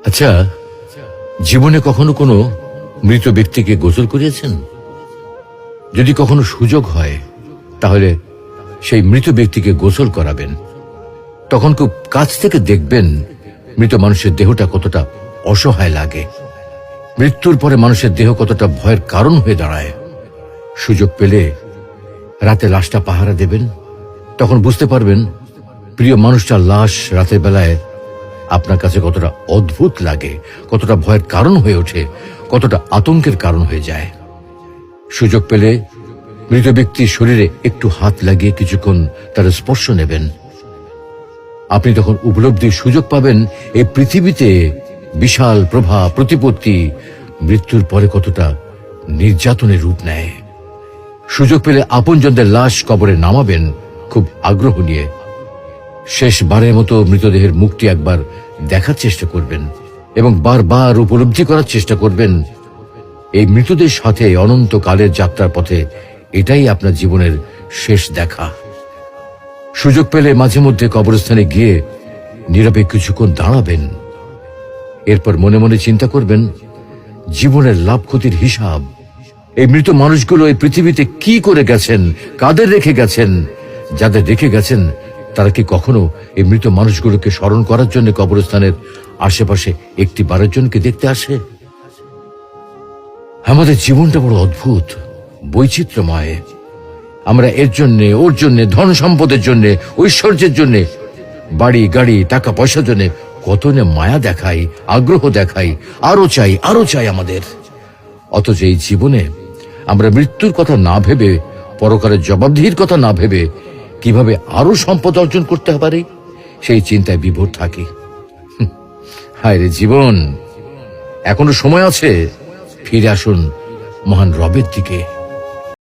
আচ্ছা, জীবনে কখনো কোনো মৃত ব্যক্তিকে গোসল করিয়েছেন? যদি কখনো সুযোগ হয় তাহলে সেই মৃত ব্যক্তিকে গোসল করাবেন। তখন খুব কাছ থেকে দেখবেন মৃত মানুষের দেহটা কতটা অসহায় লাগে, মৃত্যুর পরে মানুষের দেহ কতটা ভয়ের কারণ হয়ে দাঁড়ায়। সুযোগ পেলে রাতে লাশটা পাহারা দেবেন, তখন বুঝতে পারবেন প্রিয় মানুষটার লাশ রাতের বেলায় আপনার কাছে কতটা অদ্ভুত লাগে, কতটা ভয়ের কারণ হয়ে ওঠে, কতটা আতঙ্কের কারণ হয়ে যায়। সুযোগ পেলে মৃত ব্যক্তির শরীরে একটু হাত লাগিয়ে কিছুক্ষণ তার স্পর্শ নেবেন। আপনি তখন উপলব্ধির সুযোগ পাবেন এই পৃথিবীতে বিশাল প্রভা প্রতিপত্তি মৃত্যুর পরে কতটা নির্যাতনের রূপ নেয়। সুযোগ পেলে আপনজনদের লাশ কবরে নামাবেন খুব আগ্রহ নিয়ে। শেষবারের মতো মৃতদেহের মুখটি একবার দেখার চেষ্টা করবেন এবং বারবার উপলব্ধি করার চেষ্টা করবেন এই মৃতদের সাথে অনন্তকালের যাত্রার পথে এটাই আপনার জীবনের শেষ দেখা। সুযোগ পেলে মাঝে মধ্যে কবরস্থানে গিয়ে নীরবে কিছুক্ষণ দাঁড়াবেন। এরপর মনে মনে চিন্তা করবেন জীবনের লাভ ক্ষতির হিসাব। এই মৃত মানুষগুলো এই পৃথিবীতে কি করে গেছেন, কাদের রেখে গেছেন। যাদের রেখে গেছেন তারা কি কখনো এই মৃত মানুষগুলোকে স্মরণ করার জন্য কবরস্থানের আশেপাশে একটি বারের জনকে দেখতে আসে? আমাদের জীবনটা বড় অদ্ভুত, বৈচিত্র্যময়। আমরা এর জন্য ওর জন্য, ধন সম্পদের জন্য, ঐশ্বর্যের জন্য, বাড়ি গাড়ি টাকা পয়সার জন্য কত না মায়া দেখাই, আগ্রহ দেখাই, আরো চাই আমাদের। অথচ এই জীবনে আমরা মৃত্যুর কথা না ভেবে, পরকালের জবাবদিহির কথা না ভেবে কিভাবে আরো সম্পদ অর্জন করতে পারি সেই চিন্তায় বিভোর থাকি। হায় রে জীবন, এখনো সময় আছে, ফিরে আসুন মহান রবের দিকে।